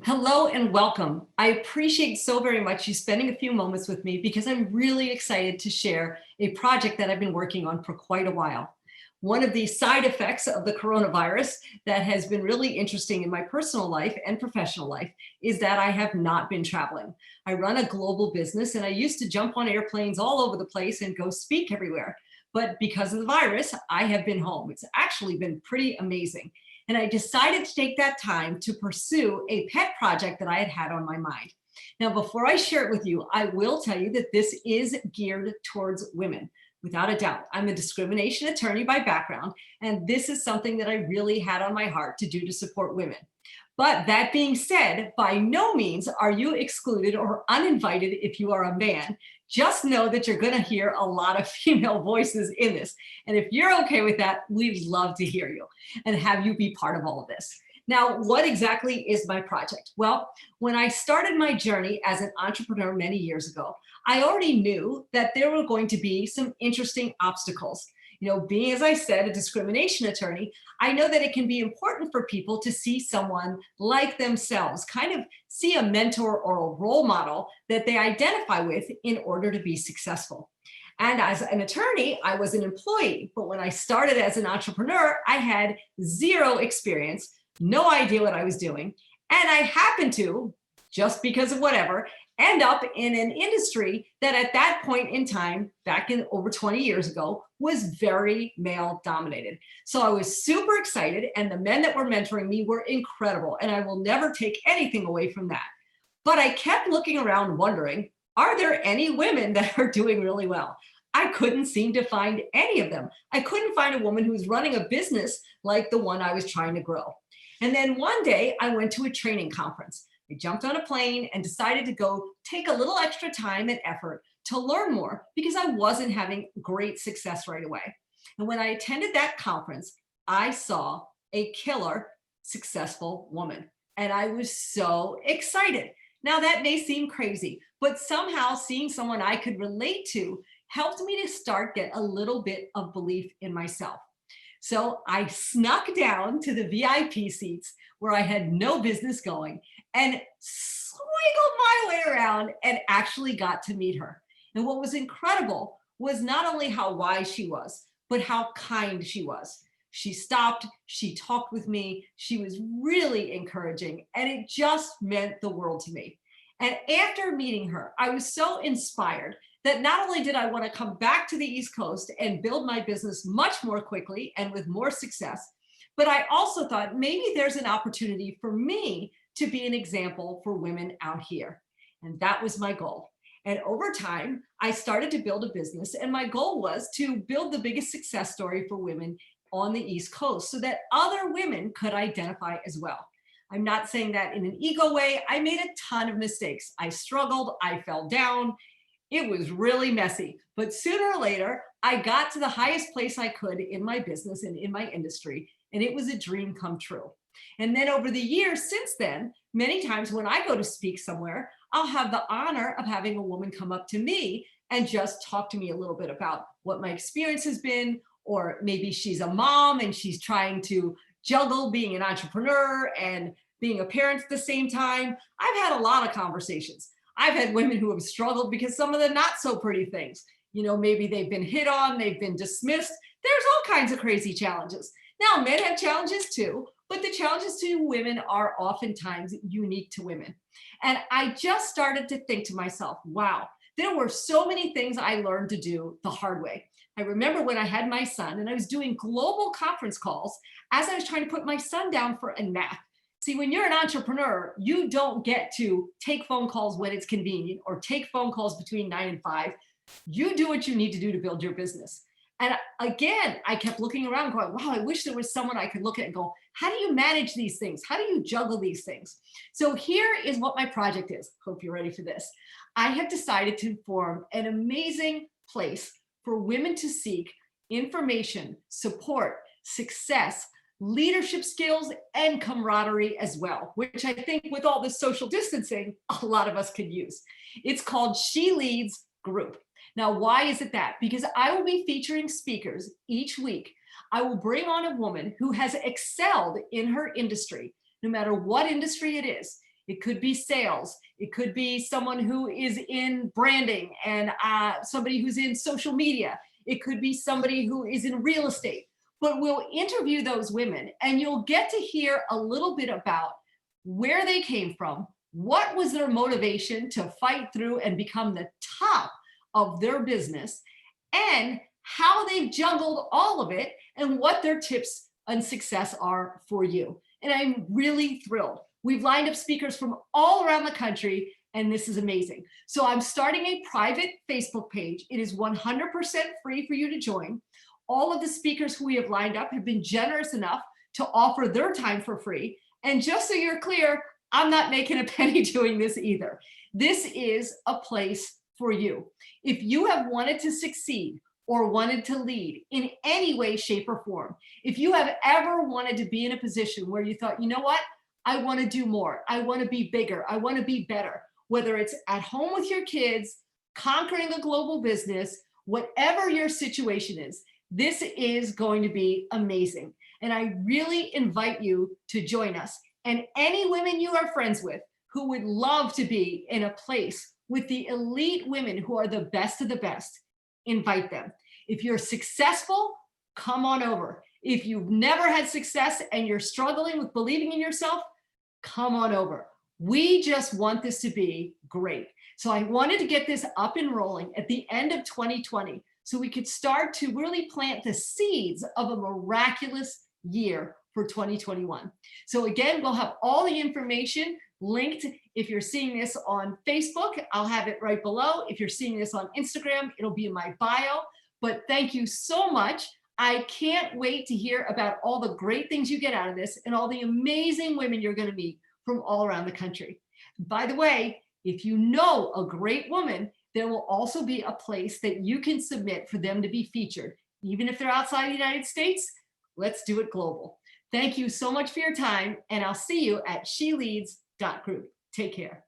Hello and welcome. I appreciate so very much you spending a few moments with me because I'm really excited to share a project that I've been working on for quite a while. One of the side effects of the coronavirus that has been really interesting in my personal life and professional life is that I have not been traveling. I run a global business and I used to jump on airplanes all over the place and go speak everywhere. But because of the virus, I have been home. It's actually been pretty amazing. And I decided to take that time to pursue a pet project that I had on my mind. Now, before I share it with you, I will tell you that this is geared towards women. Without a doubt, I'm a discrimination attorney by background, and this is something that I really had on my heart to do to support women. But that being said, by no means are you excluded or uninvited if you are a man. Just know that you're going to hear a lot of female voices in this. And if you're okay with that, we'd love to hear you and have you be part of all of this. Now, what exactly is my project? Well, when I started my journey as an entrepreneur many years ago, I already knew that there were going to be some interesting obstacles. Being, as I said, a discrimination attorney, I know that it can be important for people to see someone like themselves, kind of see a mentor or a role model that they identify with in order to be successful. And as an attorney, I was an employee. But when I started as an entrepreneur, I had zero experience, no idea what I was doing. And I happened to, just because of whatever, end up in an industry that at that point in time, back in over 20 years ago, was very male dominated. So I was super excited, and the men that were mentoring me were incredible. And I will never take anything away from that. But I kept looking around wondering, are there any women that are doing really well? I couldn't seem to find any of them. I couldn't find a woman who was running a business like the one I was trying to grow. And then one day I went to a training conference. I jumped on a plane and decided to go take a little extra time and effort to learn more because I wasn't having great success right away. And when I attended that conference, I saw a killer, successful woman. And I was so excited. Now, that may seem crazy, but somehow seeing someone I could relate to helped me to start get a little bit of belief in myself. So I snuck down to the VIP seats where I had no business going and swiggled my way around and actually got to meet her. And what was incredible was not only how wise she was, but how kind she was. She stopped, she talked with me, she was really encouraging, and it just meant the world to me. And after meeting her, I was so inspired that not only did I want to come back to the East Coast and build my business much more quickly and with more success, but I also thought maybe there's an opportunity for me to be an example for women out here. And that was my goal. And over time, I started to build a business, and my goal was to build the biggest success story for women on the East Coast so that other women could identify as well. I'm not saying that in an ego way. I made a ton of mistakes. I struggled, I fell down. It was really messy, but sooner or later, I got to the highest place I could in my business and in my industry, and it was a dream come true. And then over the years since then, many times when I go to speak somewhere, I'll have the honor of having a woman come up to me and just talk to me a little bit about what my experience has been, or maybe she's a mom and she's trying to juggle being an entrepreneur and being a parent at the same time. I've had a lot of conversations. I've had women who have struggled because some of the not so pretty things, maybe they've been hit on, they've been dismissed. There's all kinds of crazy challenges. Now, men have challenges too, but the challenges to women are oftentimes unique to women. And I just started to think to myself, wow, there were so many things I learned to do the hard way. I remember when I had my son and I was doing global conference calls as I was trying to put my son down for a nap. See, when you're an entrepreneur, you don't get to take phone calls when it's convenient or take phone calls between 9 and 5. You do what you need to do to build your business. And again, I kept looking around going, wow, I wish there was someone I could look at and go, how do you manage these things? How do you juggle these things? So here is what my project is. Hope you're ready for this. I have decided to form an amazing place for women to seek information, support, success, leadership skills, and camaraderie as well, which I think with all this social distancing, a lot of us could use. It's called SheLeads Group. Now, why is it that? Because I will be featuring speakers each week. I will bring on a woman who has excelled in her industry, no matter what industry it is. It could be sales. It could be someone who is in branding and somebody who's in social media. It could be somebody who is in real estate. But we'll interview those women and you'll get to hear a little bit about where they came from, what was their motivation to fight through and become the top of their business, and how they've juggled all of it and what their tips and success are for you. And I'm really thrilled. We've lined up speakers from all around the country, and this is amazing. So I'm starting a private Facebook page. It is 100% free for you to join. All of the speakers who we have lined up have been generous enough to offer their time for free. And just so you're clear, I'm not making a penny doing this either. This is a place for you. If you have wanted to succeed or wanted to lead in any way, shape, or form, if you have ever wanted to be in a position where you thought, you know what, I want to do more, I want to be bigger, I want to be better, whether it's at home with your kids, conquering a global business, whatever your situation is, this is going to be amazing. And I really invite you to join us. And any women you are friends with who would love to be in a place with the elite women who are the best of the best, invite them. If you're successful, come on over. If you've never had success and you're struggling with believing in yourself, come on over. We just want this to be great. So I wanted to get this up and rolling at the end of 2020 so we could start to really plant the seeds of a miraculous year for 2021. So again, we'll have all the information linked. If you're seeing this on Facebook, I'll have it right below. If you're seeing this on Instagram, it'll be in my bio. But thank you so much. I can't wait to hear about all the great things you get out of this and all the amazing women you're going to meet from all around the country. By the way, if you know a great woman, there will also be a place that you can submit for them to be featured. Even if they're outside the United States, let's do it global. Thank you so much for your time, and I'll see you at SheLeads.group. Take care.